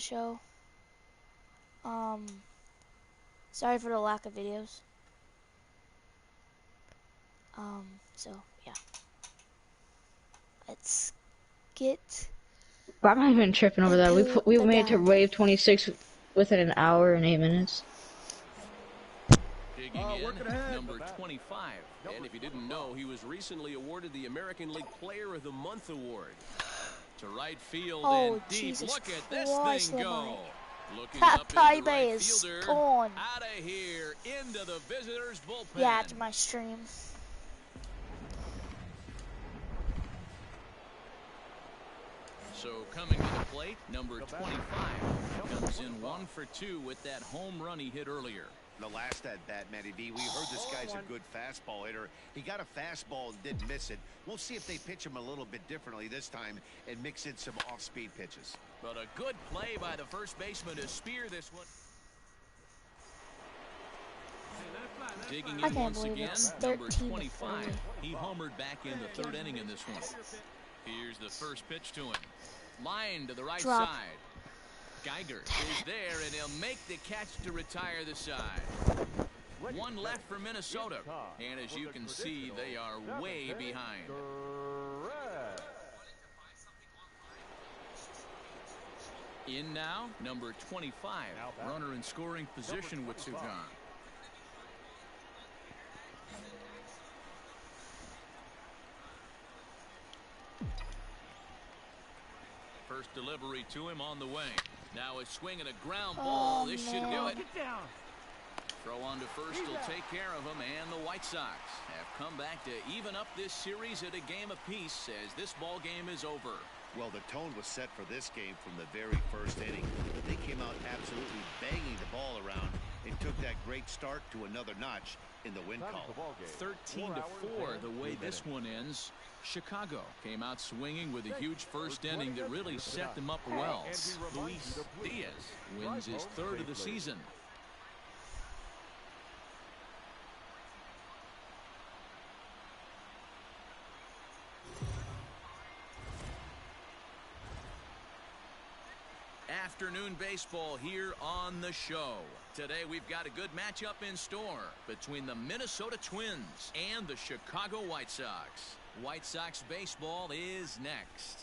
show. Um, Sorry for the lack of videos. So yeah, let's get I'm not even tripping over that. into We the made it to game. wave 26 within an hour and 8 minutes. Digging in, number 25. And if you didn't know, he was recently awarded the American League Player of the Month award. To right field and deep. Jesus Look at Christ, this thing go. Looking that up is the baby right is fielder. gone. Out of here into the visitors' bullpen. Yeah, it's my stream. So coming to the plate, number 25 comes in 1 for 2 with that home run he hit earlier. The last at bat, Matty B, we heard this guy's a good fastball hitter. He got a fastball and didn't miss it. We'll see if they pitch him a little bit differently this time and mix in some off-speed pitches. But a good play by the first baseman to spear this one. Digging in once again, number 25. He homered back in the third inning in this one. Here's the first pitch to him. Line to the right side. Geiger is there, and he'll make the catch to retire the side. One left for Minnesota, and as you can see, they are way behind. In now, number 25, runner in scoring position with Sugan. First delivery to him on the way. Now a swing and a ground ball. This should do it. Throw on to first will take care of him, and the White Sox have come back to even up this series at a game apiece as this ball game is over. Well, the tone was set for this game from the very first inning. They came out absolutely banging the ball around and took that great start to another notch in the win column. 13-4 the way this one ends. Chicago came out swinging with a huge first inning that really set them up well. Luis Diaz wins his third of the season. Afternoon baseball here on the show. Today we've got a good matchup in store between the Minnesota Twins and the Chicago White Sox. White Sox baseball is next.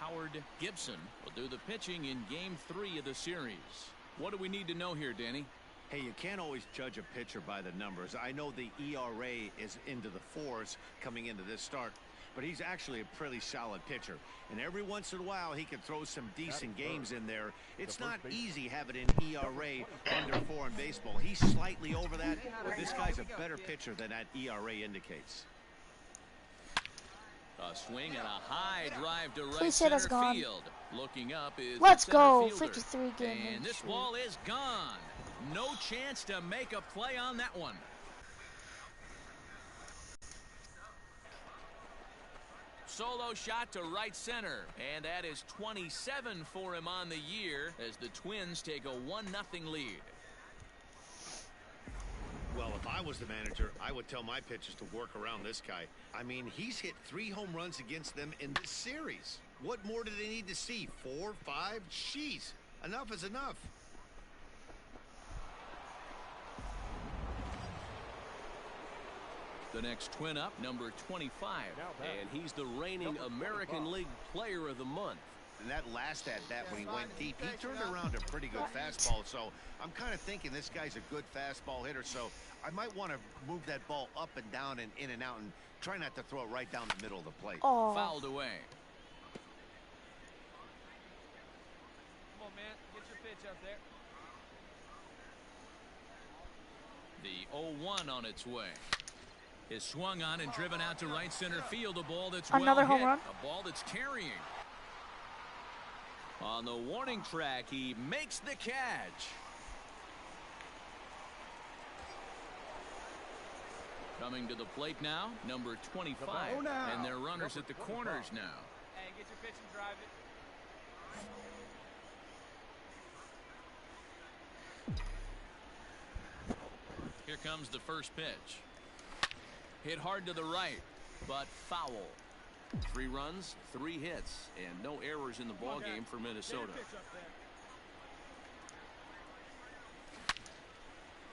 Howard Gibson will do the pitching in Game 3 of the series. What do we need to know here, Danny? Hey, you can't always judge a pitcher by the numbers. I know the ERA is into the 4s coming into this start, but he's actually a pretty solid pitcher. And every once in a while, he can throw some decent games in there. It's not easy having an ERA under 4 in baseball. He's slightly over that, but this guy's a better pitcher than that ERA indicates. A swing and a high drive to right center field. Looking up is let's go. fielder. 53 game. And this ball is gone. No chance to make a play on that one. Solo shot to right center, and that is 27 for him on the year as the Twins take a 1-0 lead. Well, if I was the manager, I would tell my pitchers to work around this guy. I mean, he's hit 3 home runs against them in this series. What more do they need to see? 4, 5? Jeez, enough is enough. The next twin up, number 25, and he's the reigning American League Player of the Month. And that last at bat when he went deep, he turned around a pretty good fastball. So I'm kind of thinking this guy's a good fastball hitter. So I might want to move that ball up and down and in and out and try not to throw it right down the middle of the plate. Fouled away. Come on, man. Get your pitch up there. The 0-1 on its way. Is swung on and driven out to right center field. A ball that's another well home run. A ball that's carrying. On the warning track, he makes the catch. Coming to the plate now, number 25. And they're runners at the corners now. Hey, get your pitch and drive it. Here comes the first pitch. Hit hard to the right. but foul. 3 runs, 3 hits, and no errors in the ball game for Minnesota.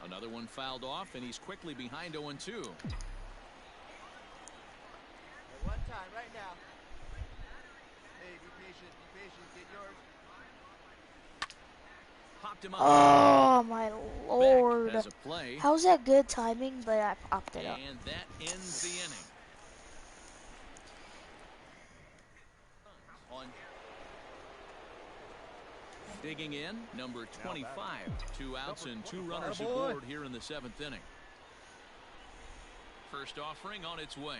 Another one fouled off, and he's quickly behind 0-2. One time, right now. Hey, be patient, get yours. Popped him up. Oh my lord. As a play. How's that good timing, but I popped it up. And that ends the inning. Digging in, number 25. 2 outs and 2 runners aboard here in the 7th inning. First offering on its way.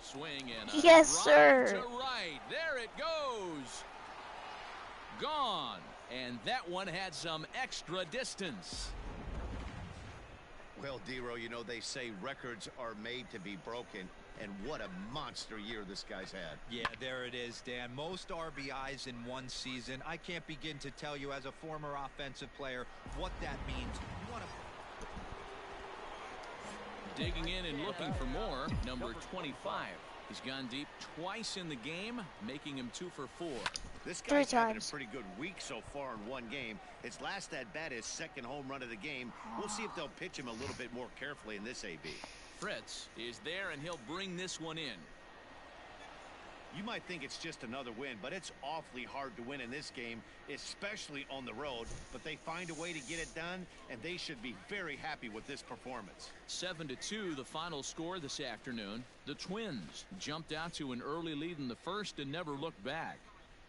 Swing and a yes, drive sir. to right. There it goes. Gone. And that one had some extra distance. Well, Dero, you know, they say records are made to be broken. And what a monster year this guy's had. Yeah, there it is, Dan. Most RBIs in one season. I can't begin to tell you as a former offensive player what that means. Digging in and looking for more, number 25. He's gone deep twice in the game, making him 2 for 4. This guy's having a pretty good week so far in one game. His last at bat is 2nd home run of the game. We'll see if they'll pitch him a little bit more carefully in this AB. Fritz is there, and he'll bring this one in. You might think it's just another win, but it's awfully hard to win in this game, especially on the road. But they find a way to get it done, and they should be very happy with this performance. 7-2, the final score this afternoon. The Twins jumped out to an early lead in the first and never looked back.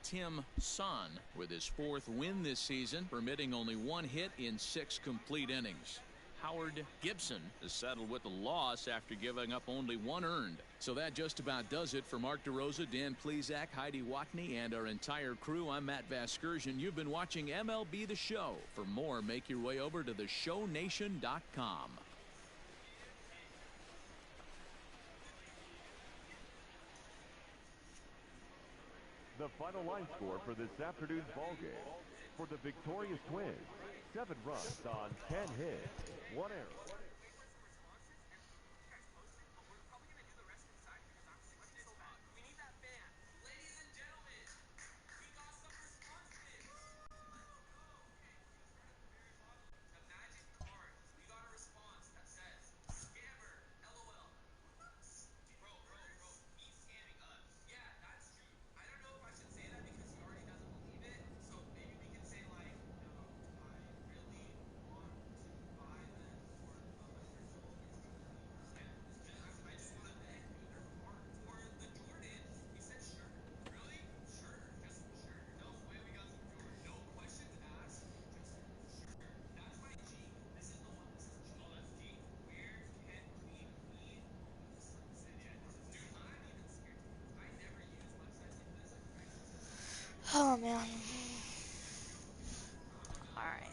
Tim Son with his 4th win this season, permitting only 1 hit in 6 complete innings. Howard Gibson is settled with a loss after giving up only 1 earned. So that just about does it for Mark DeRosa, Dan Plesac, Heidi Watney, and our entire crew. I'm Matt Vasgersian. You've been watching MLB The Show. For more, make your way over to theshownation.com. The final line score for this afternoon's ballgame. For the victorious Twins, 7 runs on 10 hits, 1 error. Oh man. All right.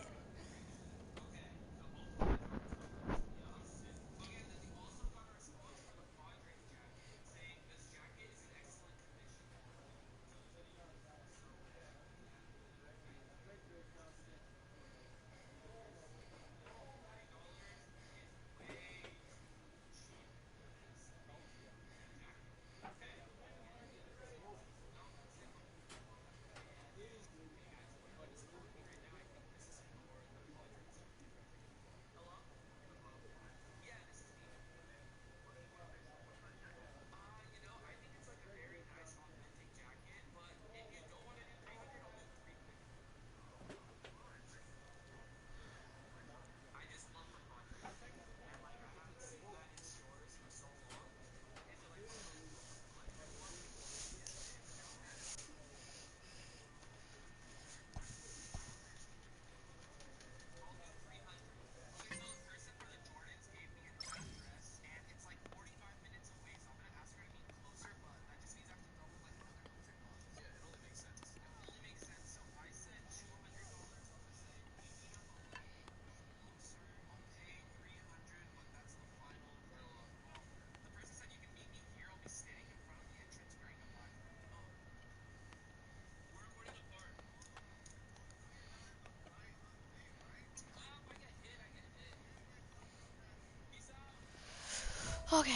Okay.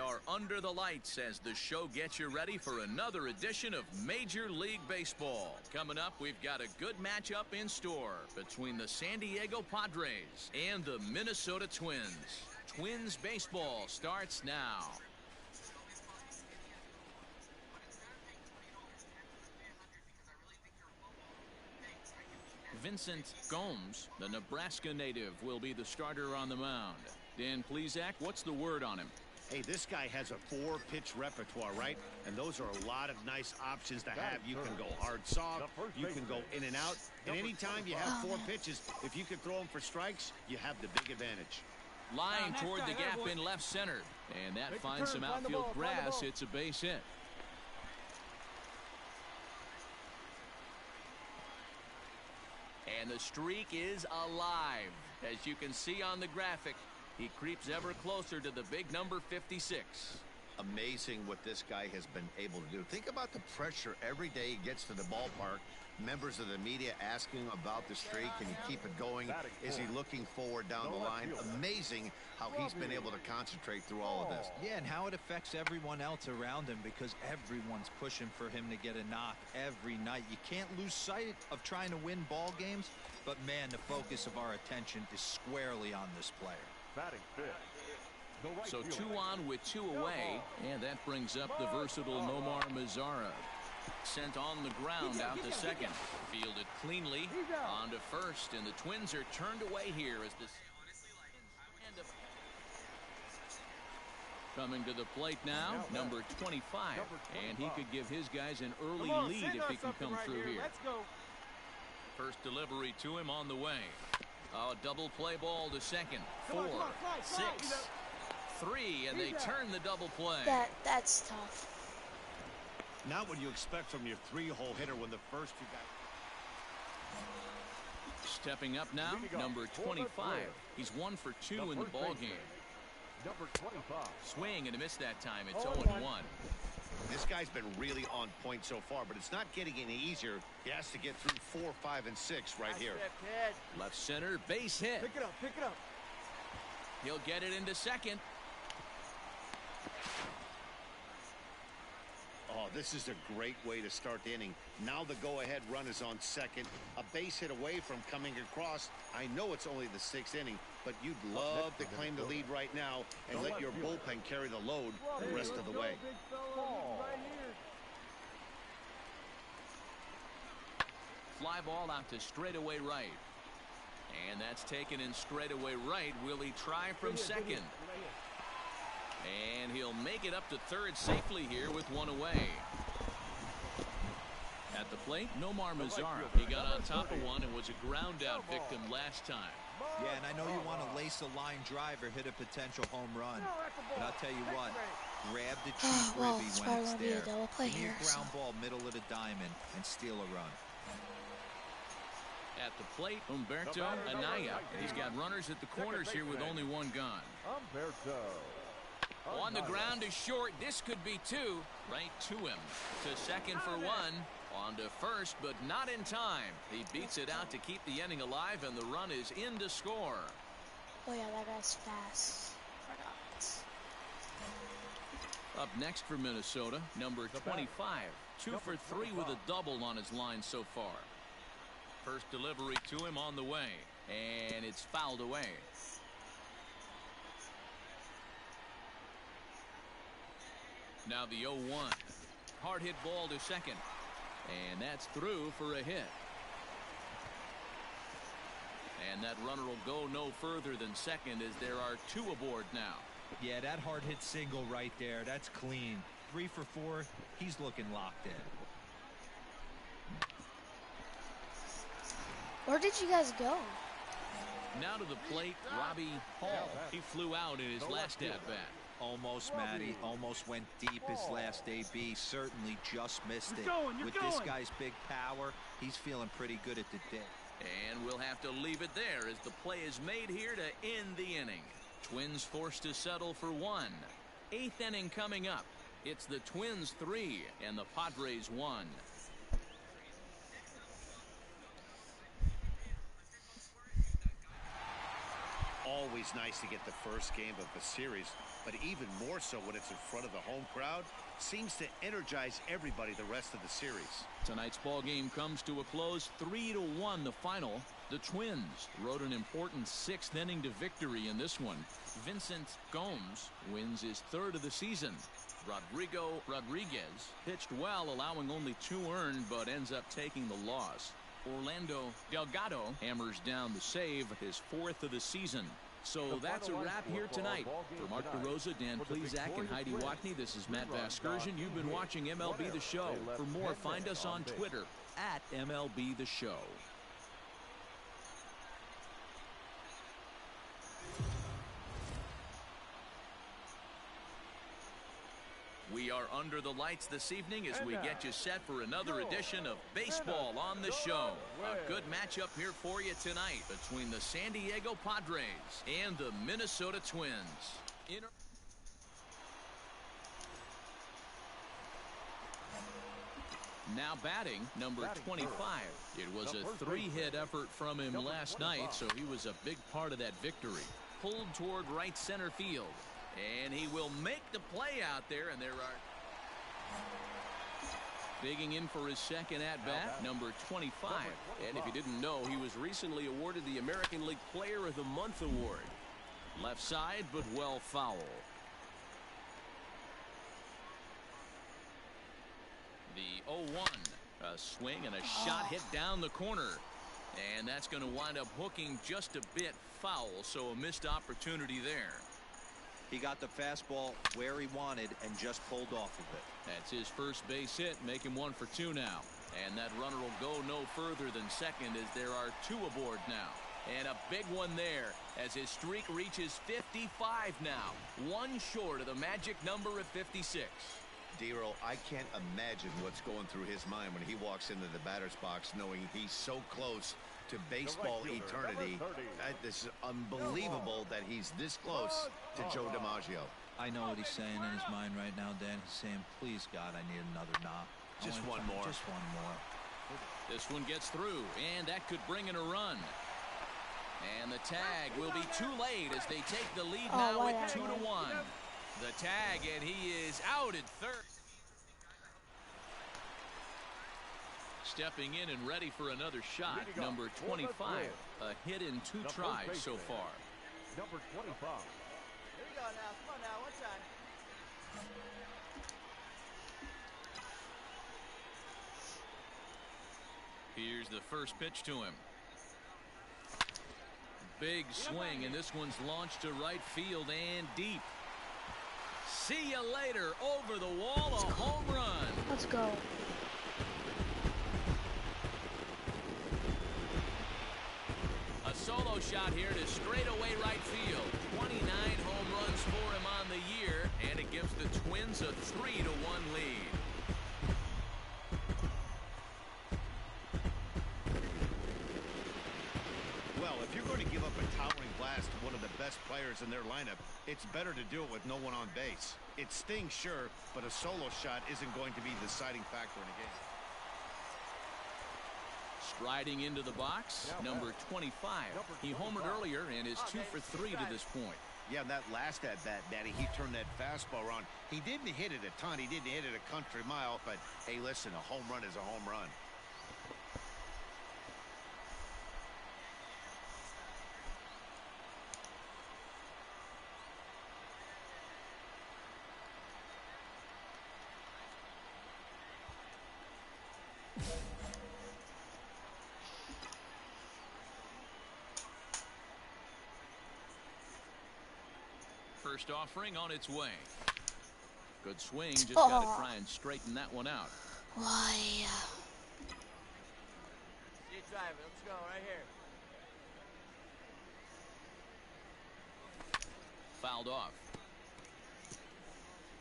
are under the lights as the show gets you ready for another edition of Major League Baseball. Coming up, we've got a good matchup in store between the San Diego Padres and the Minnesota Twins. Twins baseball starts now. Vincent Gomes, the Nebraska native, will be the starter on the mound. Dan Plesac, what's the word on him? Hey, this guy has a 4-pitch repertoire, right? And those are a lot of nice options to have. You can go hard, soft. You can go in and out. And anytime you have 4 pitches, if you can throw them for strikes, you have the big advantage. Line toward the gap in left center. And that finds some outfield grass. It's a base hit. And the streak is alive. As you can see on the graphic, he creeps ever closer to the big number 56. Amazing what this guy has been able to do. Think about the pressure every day he gets to the ballpark. Members of the media asking about the streak. Can he keep it going? Is he looking forward down the line? Amazing how he's been able to concentrate through all of this. Yeah, and how it affects everyone else around him, because everyone's pushing for him to get a knock every night. You can't lose sight of trying to win ball games, but man, the focus of our attention is squarely on this player. Batting fifth. So 2 on with 2 away, and that brings up the versatile Nomar Mazara. Sent on the ground out to second. Fielded cleanly on to first, and the Twins are turned away here as this. Coming to the plate now, number 25, and he could give his guys an early lead if he can come through here. Let's go. First delivery to him on the way. A double play ball to second. 4, 6, 3, and they turn the double play. That's tough. Not what you expect from your 3-hole hitter when the first 2 guys. Stepping up now, number 25. He's 1 for 2 in the ball game. Number 25. Swing and a miss that time. It's 0-1. This guy's been really on point so far, but it's not getting any easier. He has to get through 4, 5, and 6 right here. Left center, base hit. Pick it up, pick it up. He'll get it into second. Oh, this is a great way to start the inning. Now the go-ahead run is on second. A base hit away from coming across. I know it's only the 6th inning, but you'd love to claim the lead right now and let your bullpen carry the load the rest of the way. Fly ball out to straightaway right. And that's taken in straightaway right. Will he try from second? And he'll make it up to third safely here with 1 away. At the plate, Nomar Mazara. He got on top of one and was a ground out victim last time. Yeah, and I know you want to lace a line drive or hit a potential home run, but I'll tell you what, grab the cheap Well, ribby it's when probably it's gonna be a there. double play Give me here, a ground ball middle of the diamond and steal a run. At the plate, Humberto Anaya. He's got runners at the corners here with only 1 gone. Humberto. On the ground is short. This could be 2. Right to him. To second for 1. On to first, but not in time. He beats it out to keep the inning alive, and the run is in to score. Oh yeah, that guy's fast. Up next for Minnesota, number 25. 2 for 3 with a double on his line so far. First delivery to him on the way, and it's fouled away. Now the 0-1. Hard hit ball to second. And that's through for a hit. And that runner will go no further than second as there are 2 aboard now. Yeah, that hard hit single right there, that's clean. 3 for 4, he's looking locked in. Where did you guys go? Now to the plate, Robbie Hall. He flew out in his last at-bat. Almost, Matty. Almost went deep his last AB. Certainly just missed it. With this guy's big power, he's feeling pretty good at the day. And we'll have to leave it there as the play is made here to end the inning. Twins forced to settle for 1. 8th inning coming up. It's the Twins 3 and the Padres 1. Always always nice to get the first game of the series, but even more so when it's in front of the home crowd. Seems to energize everybody the rest of the series. Tonight's ball game comes to a close, 3-1 the final. The Twins rode an important 6th inning to victory in this one. Vincent Gomes wins his 3rd of the season. Rodrigo Rodriguez pitched well, allowing only 2 earned, but ends up taking the loss. Orlando Delgado hammers down the save, his 4th of the season. So that's a wrap here tonight. For Mark DeRosa, Dan Plesac, and Heidi Watney, this is Matt Vasgersian. You've been watching MLB The Show. For more, find us on Twitter at MLB The Show. We are under the lights this evening as we get you set for another edition of Baseball on the Show. A good matchup here for you tonight between the San Diego Padres and the Minnesota Twins. Now batting, number 25. It was a 3-hit effort from him last night, so he was a big part of that victory. Pulled toward right center field. And he will make the play out there, and there are... Digging in for his 2nd at-bat, number 25. And if you didn't know, he was recently awarded the American League Player of the Month award. Left side, but well foul. The 0-1. A swing and a shot hit down the corner. And that's going to wind up hooking just a bit foul, so a missed opportunity there. He got the fastball where he wanted and just pulled off of it. That's his first base hit, making 1 for 2 now. And that runner will go no further than second as there are 2 aboard now. And a big one there as his streak reaches 55 now. 1 short of the magic number of 56. Dero, I can't imagine what's going through his mind when he walks into the batter's box knowing he's so close to baseball eternity. This is unbelievable that he's this close to Joe DiMaggio. I know what he's saying in his mind right now, Dan. He's saying, please, God, I need another knock. Just one more. Just one more. This one gets through, and that could bring in a run. And the tag will be too late as they take the lead now with 2-1. The tag, and he is out at 3rd. Stepping in and ready for another shot, number 25. A hit in 2 tries so far. Number 25. Here we go now. Come on now. One time. Here's the first pitch to him. Big swing, and this one's launched to right field and deep. See you later. Over the wall, a home run. Let's go. A solo shot here to straightaway right field. 29 home runs for him on the year, and it gives the Twins a 3-1 lead. Well, if you're going to give up a towering blast to one of the best players in their lineup, it's better to do it with no one on base. It stings, sure, but a solo shot isn't going to be the deciding factor in a game. Striding into the box, number 25. He homered earlier and is 2 for 3 to this point. Yeah, that last at-bat, Daddy, he turned that fastball around. He didn't hit it a ton. He didn't hit it a country mile, but, hey, listen, a home run is a home run. First offering on its way. Good swing. Just got to try and straighten that one out. Why? See you driving. Let's go right here. Fouled off.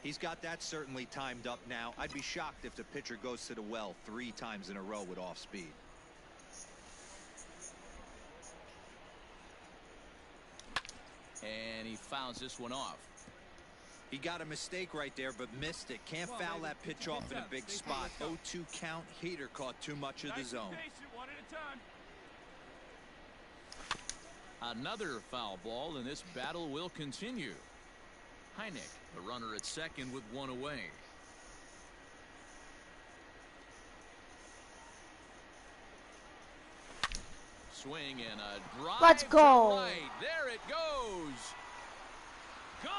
He's got that certainly timed up now. I'd be shocked if the pitcher goes to the well 3 times in a row with off speed. And he fouls this one off. He got a mistake right there, but missed it. Can't foul that pitch off in a big spot. 0-2 count. Heater caught too much of the zone. Another foul ball, and this battle will continue. Heineck, the runner at second with one away. Swing and a drive. Let's go. To right. There it goes. Gone.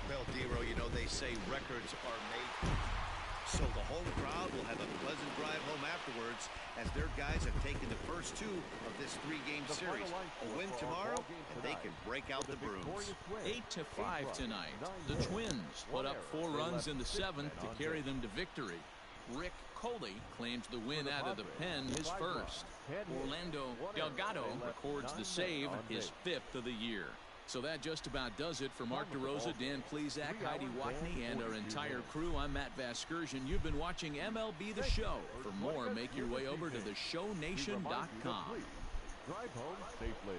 Well, Dero, you know they say records are made. So the home crowd will have a pleasant drive home afterwards as their guys have taken the first two of this three-game series. A win tomorrow, and they can break out the brooms. 8-5 tonight. The Twins put up 4 runs in the 7th to carry them to victory. Rick Coley claims the win out of the pen, his first. Orlando Delgado records the save, his 5th of the year. So that just about does it for Mark DeRosa, Dan Plesac, Heidi Watney, and our entire crew. I'm Matt Vasgersian. You've been watching MLB The Show. For more, make your way over to theshownation.com. Drive home safely.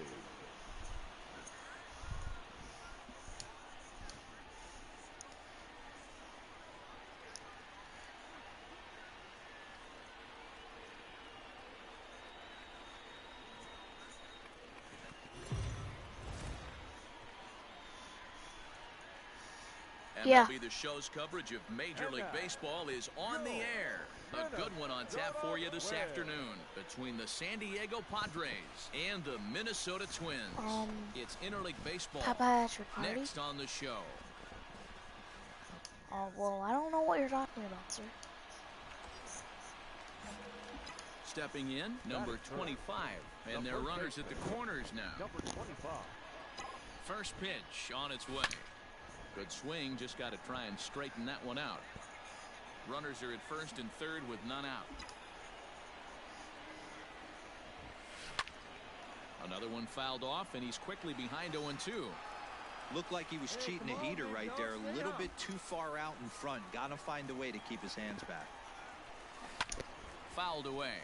Yeah. MLB The Show's coverage of Major League Baseball is on the air. A good one on tap for you this afternoon between the San Diego Padres and the Minnesota Twins. It's interleague baseball next on the show. Oh, well, I don't know what you're talking about, sir. Stepping in, number 25, and their runners at the corners now. Number 25. First pitch on its way. Good swing, just got to try and straighten that one out. Runners are at first and third with none out. Another one fouled off, and he's quickly behind 0-2. Looked like he was cheating a heater right there. A little bit too far out in front. Got to find a way to keep his hands back. Fouled away.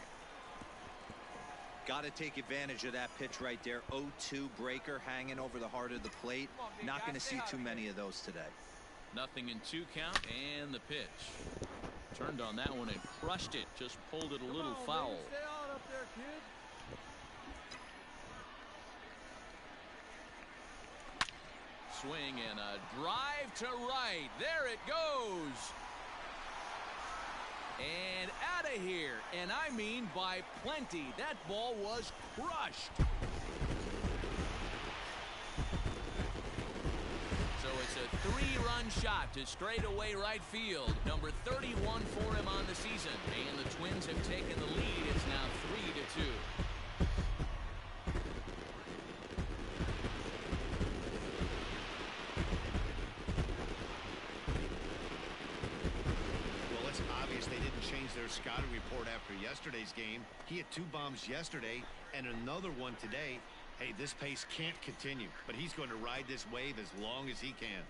Got to take advantage of that pitch right there. 0-2 breaker hanging over the heart of the plate. Not going to see too many of those today. Nothing in 2 count, and the pitch. Turned on that one and crushed it. Just pulled it a little foul. Stay on up there, kid. Swing and a drive to right. There it goes. And out of here. And I mean by plenty. That ball was crushed. So it's a 3-run shot to straightaway right field. Number 31 for him on the season. And the Twins have taken the lead. It's now 3-2. They didn't change their scouting report after yesterday's game. He had 2 bombs yesterday and another one today. Hey, this pace can't continue, but he's going to ride this wave as long as he can.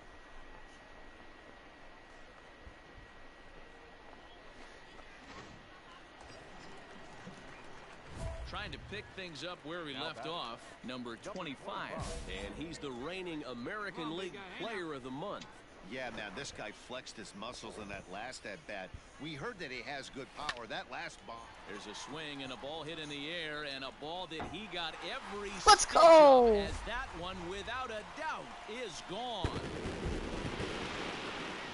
Trying to pick things up where we left off, number 25. And he's the reigning American League Player of the Month. Yeah, man, this guy flexed his muscles in that last at-bat. We heard that he has good power. That last ball. There's a swing and a ball hit in the air, and a ball that he got every Let's go. as that one, without a doubt, is gone.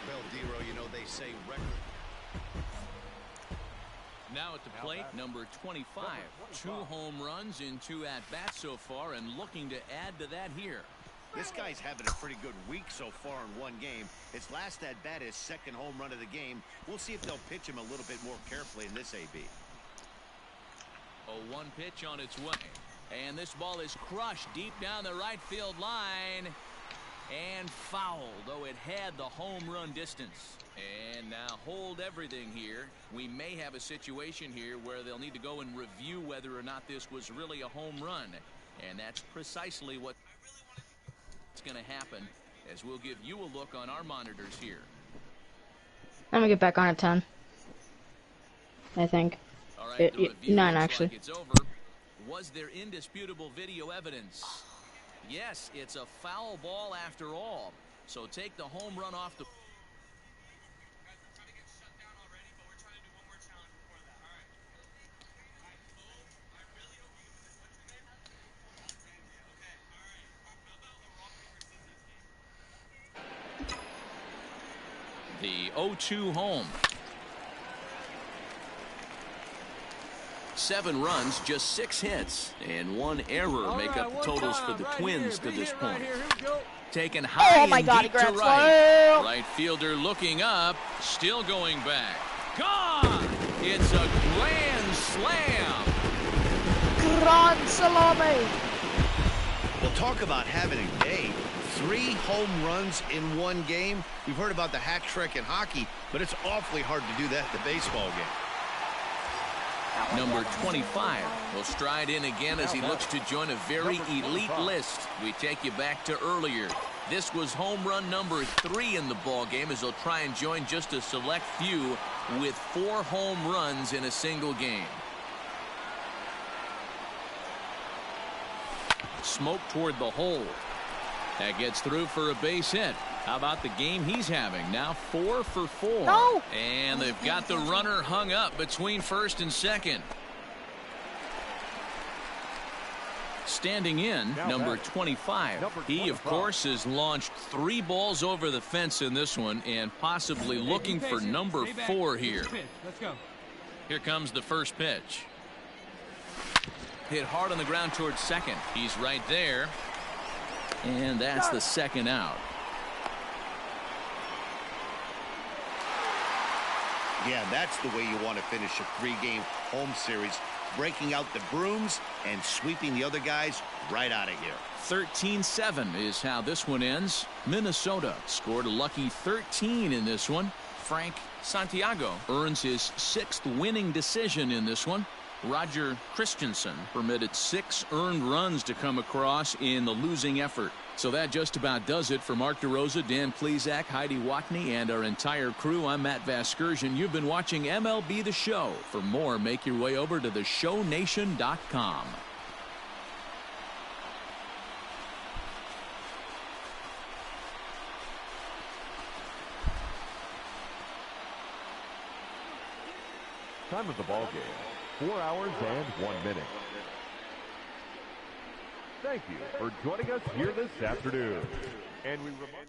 Well, Dero, you know they say record. Now at the plate, number 25. 2 home runs in 2 at-bats so far, and looking to add to that here. This guy's having a pretty good week so far in 1 game. His last at-bat is 2nd home run of the game. We'll see if they'll pitch him a little bit more carefully in this AB. A 1 pitch on its way. And this ball is crushed deep down the right field line. And fouled, though it had the home run distance. And now hold everything here. We may have a situation here where they'll need to go and review whether or not this was really a home run. And that's precisely what's going to happen, as we'll give you a look on our monitors here. I'm gonna get back on at 10. I think. All right, the review 9 looks actually. like it's over. Was there indisputable video evidence? Yes, it's a foul ball after all. So take the home run off the... The 0-2 home. 7 runs, just 6 hits, and 1 error make up the totals for the Twins to this point. Taken high and deep to right. Right fielder looking up, still going back. Gone! It's a grand slam. Grand salami. Well, talk about having a day. 3 home runs in 1 game. We've heard about the hat trick in hockey, but it's awfully hard to do that in the baseball game. Number 25 will stride in again as he looks to join a very elite list. We take you back to earlier. This was home run number 3 in the ball game as he'll try and join just a select few with 4 home runs in a single game. Smoke toward the hole. That gets through for a base hit. How about the game he's having? Now 4 for 4. No. And they've got the runner hung up between first and second. Standing in, number 25. He, of course, has launched 3 balls over the fence in this one and possibly looking for number 4 here. Let's go. Here comes the first pitch. Hit hard on the ground towards second. He's right there. And that's the second out. Yeah, that's the way you want to finish a 3-game home series. Breaking out the brooms and sweeping the other guys right out of here. 13-7 is how this one ends. Minnesota scored a lucky 13 in this one. Frank Santiago earns his 6th winning decision in this one. Roger Christensen permitted 6 earned runs to come across in the losing effort. So that just about does it for Mark DeRosa, Dan Plesac, Heidi Watney, and our entire crew. I'm Matt Vasgersian. You've been watching MLB The Show. For more, make your way over to theshownation.com. Time of the ball game, 4 hours and 1 minute. Thank you for joining us here this afternoon. And we remind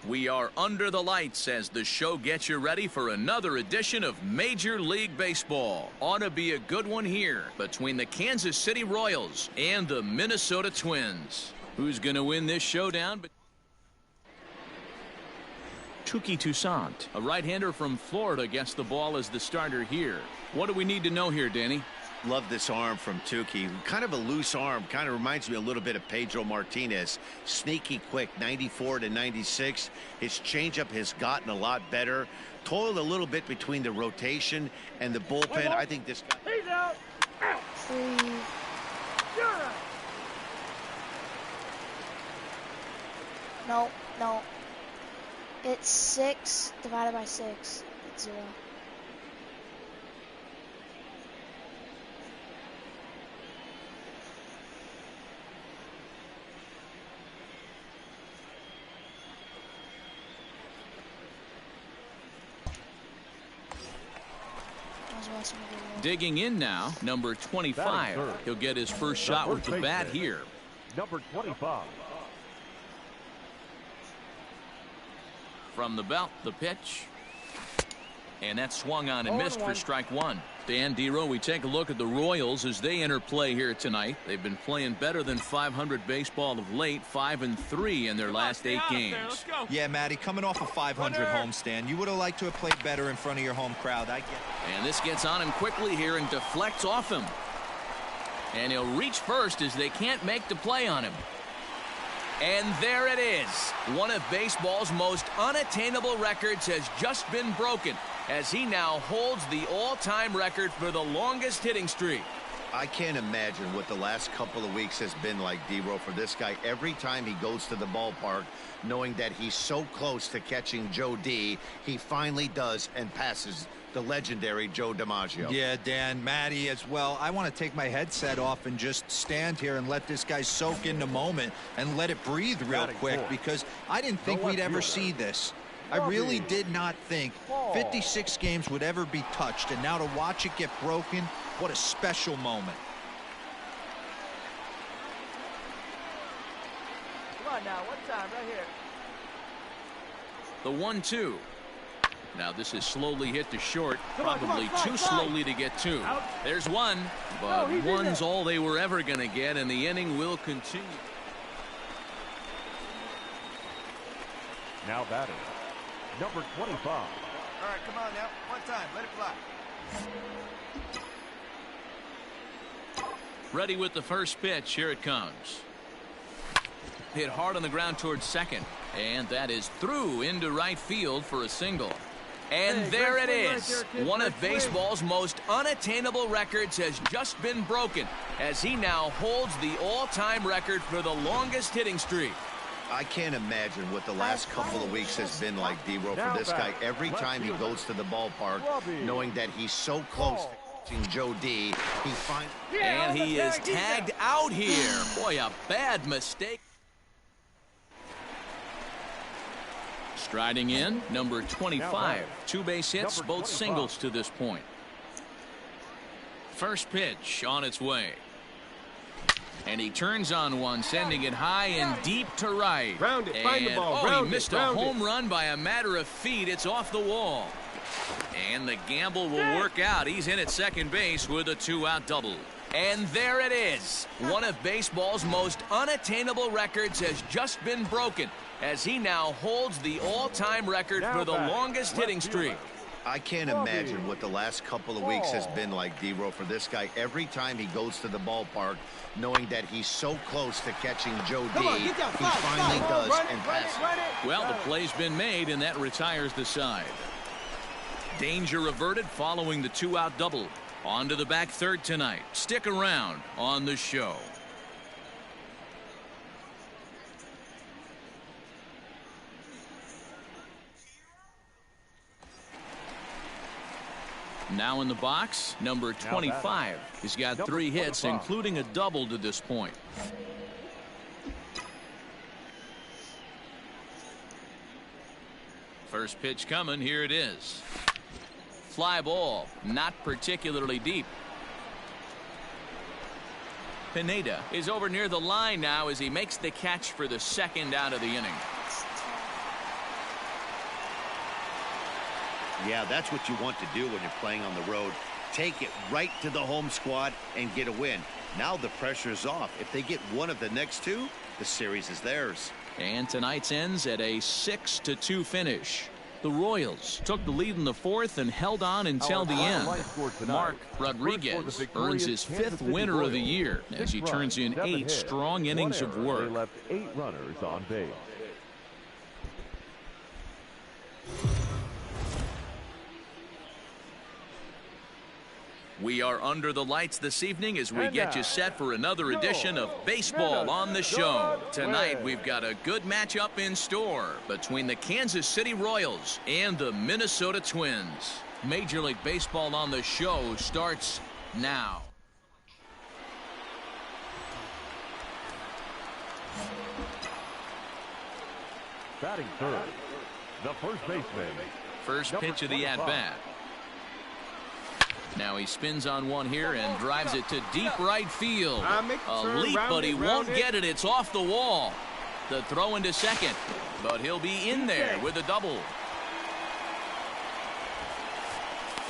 We are under the lights as the show gets you ready for another edition of Major League Baseball. Ought to be a good one here between the Kansas City Royals and the Minnesota Twins. Who's going to win this showdown? Shooky Toussaint, a right-hander from Florida, gets the ball as the starter here. What do we need to know here, Danny? Love this arm from Tukey. Kind of a loose arm. Kind of reminds me a little bit of Pedro Martinez. Sneaky quick, 94 to 96. His changeup has gotten a lot better. Toiled a little bit between the rotation and the bullpen. I think this guy... He's out. No, no. It's 6 divided by 6. It's 0. Digging in now, number 25. He'll get his first shot with the bat here. Number 25. From the belt, the pitch. And that swung on and missed for strike one. Dan Dero, we take a look at the Royals as they enter play here tonight. They've been playing better than 500 baseball of late, 5-3 in their last 8 games. Yeah, Matty, coming off a 500 homestand, you would have liked to have played better in front of your home crowd. I get it. And this gets on him quickly here and deflects off him. And he'll reach first as they can't make the play on him. And there it is. One of baseball's most unattainable records has just been broken as he now holds the all-time record for the longest hitting streak. I can't imagine what the last couple of weeks has been like, D-Row, for this guy. Every time he goes to the ballpark, knowing that he's so close to catching Joe D, he finally does and passes the legendary Joe DiMaggio. Yeah, Dan, Matty as well. I want to take my headset off and just stand here and let this guy soak in the moment and let it breathe real quick, because I didn't think we'd ever see this. I really did not think 56 games would ever be touched, and now to watch it get broken, what a special moment. Come on now, one time right here. The 1-2. Now this is slowly hit to short, probably too slowly to get 2. There's one, but one's all they were ever going to get, and the inning will continue. Now batting, number 25. All right, come on now, one time, let it fly. Ready with the first pitch. Here it comes. Hit hard on the ground towards second, and that is through into right field for a single. And there it is. One of baseball's most unattainable records has just been broken as he now holds the all-time record for the longest hitting streak. I can't imagine what the last couple of weeks has been like, D-Row, for this guy. Every time he goes to the ballpark, knowing that he's so close to catching Joe D, he finds... And he is tagged out here. Boy, a bad mistake. Striding in, number 25. 2 base hits, both singles to this point. First pitch on its way. And he turns on one, sending it high and deep to right. Round it, find the ball. He missed a home run by a matter of feet. It's off the wall. And the gamble will work out. He's in at second base with a 2-out double. And there it is. One of baseball's most unattainable records has just been broken as he now holds the all-time record for the longest hitting streak. I can't imagine what the last couple of weeks has been like, D-Row, for this guy. Every time he goes to the ballpark, knowing that he's so close to catching Joe D, he finally does and passes. Well, the play's been made, and that retires the side. Danger averted following the 2-out double. On to the back third tonight. Stick around on the show. Now in the box, number 25. He's got 3 hits, including a double to this point. First pitch coming. Here it is. Fly ball, not particularly deep. Pineda is over near the line now as he makes the catch for the second out of the inning. Yeah, that's what you want to do when you're playing on the road. Take it right to the home squad and get a win. Now the pressure is off. If they get one of the next two, the series is theirs. And tonight's ends at a 6-2 finish. The Royals took the lead in the fourth and held on until the end. Mark Rodriguez earns his 5th winner of the year as he turns in 8 strong innings of work. They left 8 runners on base. We are under the lights this evening as we get you set for another edition of Baseball on the Show. Tonight we've got a good matchup in store between the Kansas City Royals and the Minnesota Twins. Major League Baseball on the Show starts now. Batting third, the first baseman. First pitch of the at-bat. Now he spins on one here and drives it to deep right field. A leap, but he won't get it. It's off the wall. The throw into second, but he'll be in there with a double.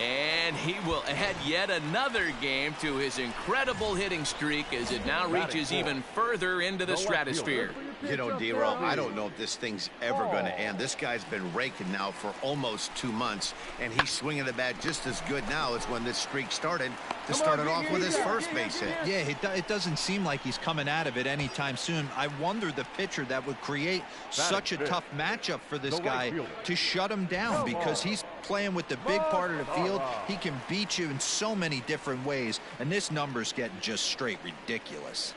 And he will add yet another game to his incredible hitting streak as it now reaches even further into the stratosphere. You know, D-Roll, I don't know if this thing's ever going to end. This guy's been raking now for almost 2 months, and he's swinging the bat just as good now as when this streak started to start it off with his first base hit. Yeah, it doesn't seem like he's coming out of it anytime soon. I wonder the pitcher that would create such a tough matchup for this guy to shut him down, because he's playing with the big part of the field. He can beat you in so many different ways, and this number's getting just straight ridiculous.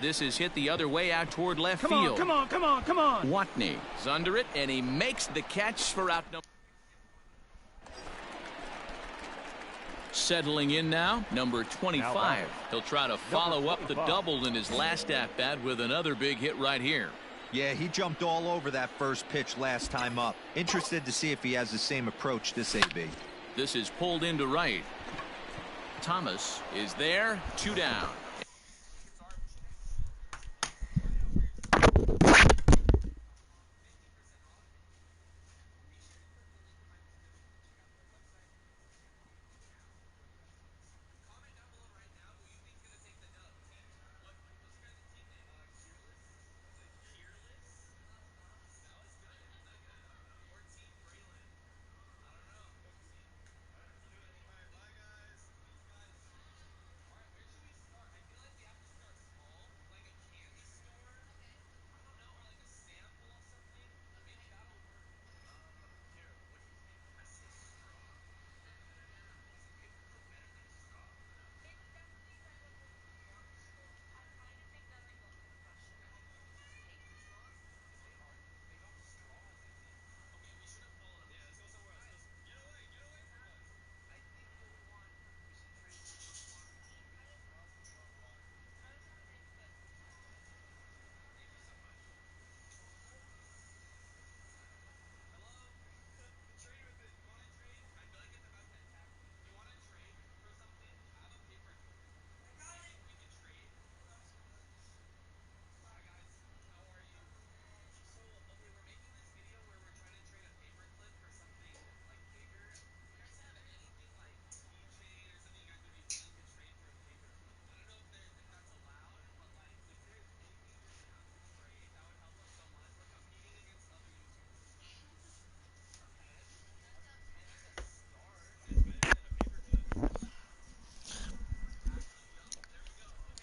This is hit the other way out toward left field. Come on. Watney is under it, and he makes the catch for out number. Settling in now, number 25. He'll try to follow up the double in his last at-bat with another big hit right here. Yeah, he jumped all over that first pitch last time up. Interested to see if he has the same approach this AB. This is pulled into right. Thomas is there, 2 down.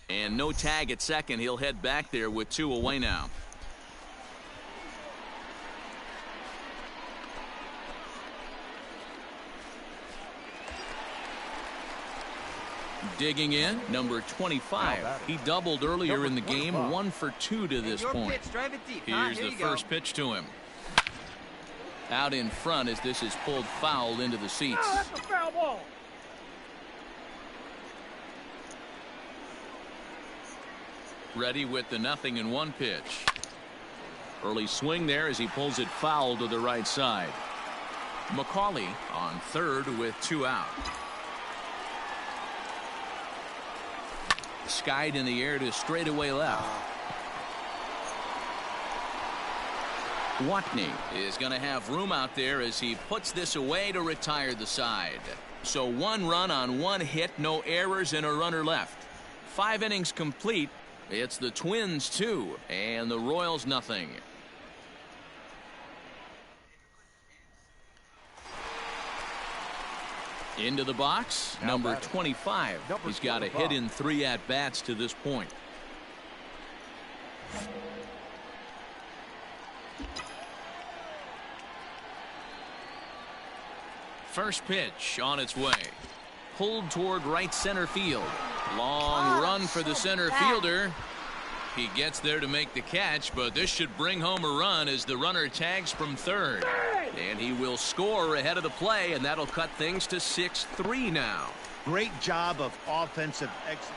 And no tag at second. He'll head back there with 2 away now. Digging in, number 25. He doubled earlier in the game, 1 for 2 to this point. Here's the first pitch to him. Out in front as this is pulled foul into the seats. That's a foul ball. Ready with the 0-1 pitch. Early swing there as he pulls it foul to the right side. McCauley on third with 2 out. Skied in the air to straightaway left. Watney is going to have room out there as he puts this away to retire the side. So 1 run on 1 hit, no errors, and a runner left. 5 innings complete. It's the Twins 2 and the Royals nothing. Into the box, number 25. He's got a hit in 3 at-bats to this point. First pitch on its way. Pulled toward right center field. Long run for the center fielder. He gets there to make the catch, but this should bring home a run as the runner tags from third. And he will score ahead of the play, and that'll cut things to 6-3 now. Great job of offensive execution.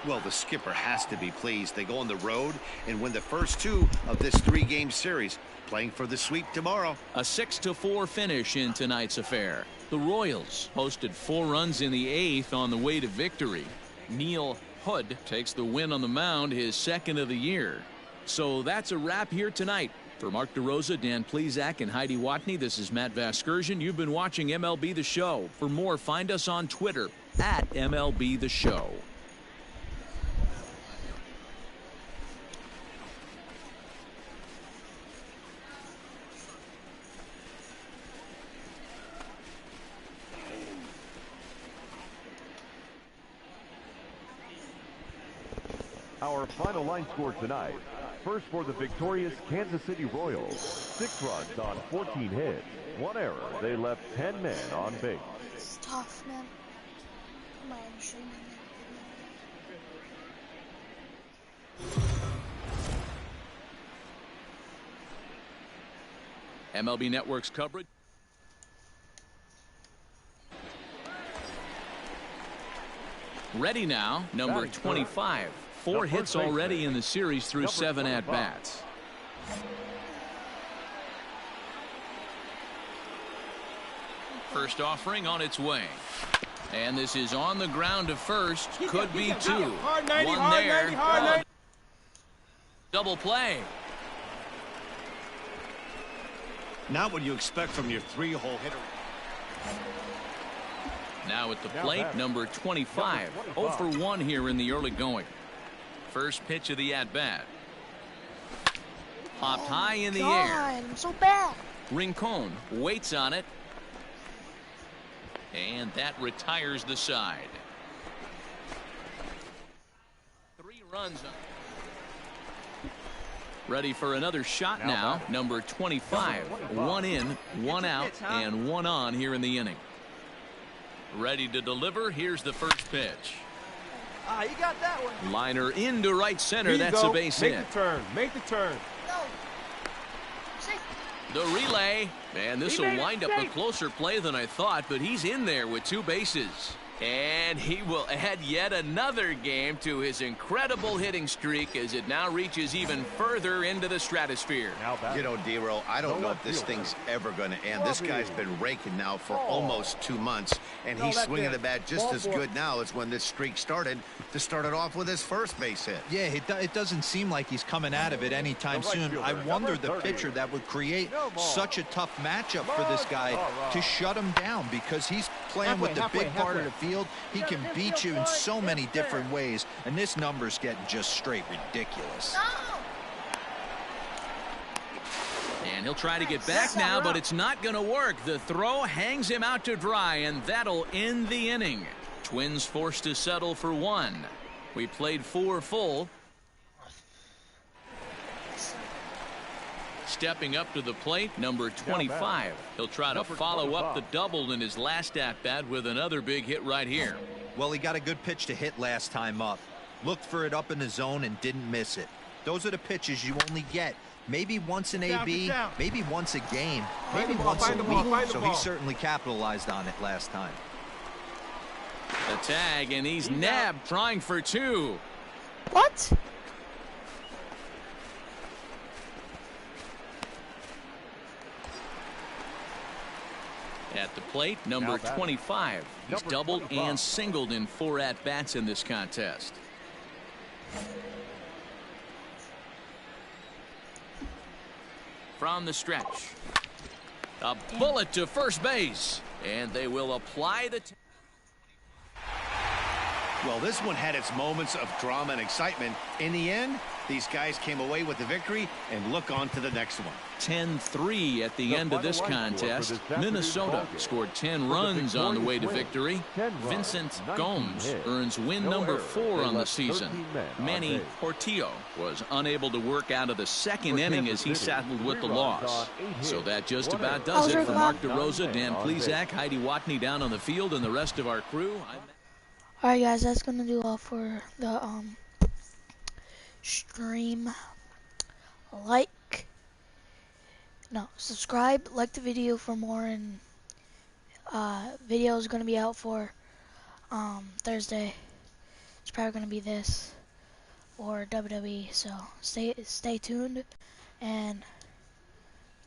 Well, the skipper has to be pleased. They go on the road and win the first 2 of this 3-game series, playing for the sweep tomorrow. A 6-4 finish in tonight's affair. The Royals posted 4 runs in the 8th on the way to victory. Neil Hood takes the win on the mound, his 2nd of the year. So that's a wrap here tonight. For Mark DeRosa, Dan Plesac, and Heidi Watney, this is Matt Vasgersian. You've been watching MLB The Show. For more, find us on Twitter at MLB The Show. Our final line score tonight. First for the victorious Kansas City Royals. 6 runs on 14 hits. 1 error. They left 10 men on base. It's tough, man. Come on, show me. MLB Network's coverage. Ready now, number 25. 4 hits already in the series through 7 at-bats. First offering on its way. And this is on the ground to first. Could be 2. 1 there. Double play. Not what you expect from your 3-hole hitter. Now at the plate, number 25. 0 for 1 here in the early going. First pitch of the at-bat. Popped high in the air. I'm so bad. Rincon waits on it. And that retires the side. 3 runs. Ready for another shot now. Number 25. 1 in, 1 out, and 1 on here in the inning. Ready to deliver. Here's the first pitch. You got that one. Liner into right center. That's a base hit. Make the turn. Make the turn. No. Safe. The relay. And this will wind up a closer play than I thought, but he's in there with 2 bases. And he will add yet another game to his incredible hitting streak as it now reaches even further into the stratosphere. You know, Dero, I don't know if this thing's ever going to end. This guy's been raking now for almost 2 months, and he's swinging the bat just as good now as when this streak started, to start it off with his first base hit. Yeah, it doesn't seem like he's coming out of it anytime soon. I wonder the pitcher that would create such a tough matchup for this guy to shut him down, because he's playing with the big part of the field. He can beat you in so many different ways, and this number's getting just straight ridiculous. And he'll try to get back now, but it's not going to work. The throw hangs him out to dry, and that'll end the inning. Twins forced to settle for 1. We played 4 full. Stepping up to the plate, number 25. He'll try to follow up the double in his last at-bat with another big hit right here. Well, he got a good pitch to hit last time up. Looked for it up in the zone and didn't miss it. Those are the pitches you only get maybe once in AB, maybe once a game, maybe once a week. So he certainly capitalized on it last time. The tag, and he's nabbed, trying for 2. What? At the plate, number 25. He's doubled and singled in 4 at-bats in this contest. from the stretch. A bullet to first base. And they will apply the... Well, this one had its moments of drama and excitement. In the end, these guys came away with the victory and look on to the next one. 10-3 at the end of this contest. Minnesota scored 10 runs on the way to victory. Vincent Gomes earns win number 4 on the season. Manny Portillo was unable to work out of the second inning as he settled with the loss. So that just about does it for Mark DeRosa, Dan Plesac, Heidi Watney down on the field, and the rest of our crew. Alright guys, that's gonna do all for the stream. Subscribe, like the video for more, and video is gonna be out for Thursday. It's probably gonna be this or WWE, so stay tuned, and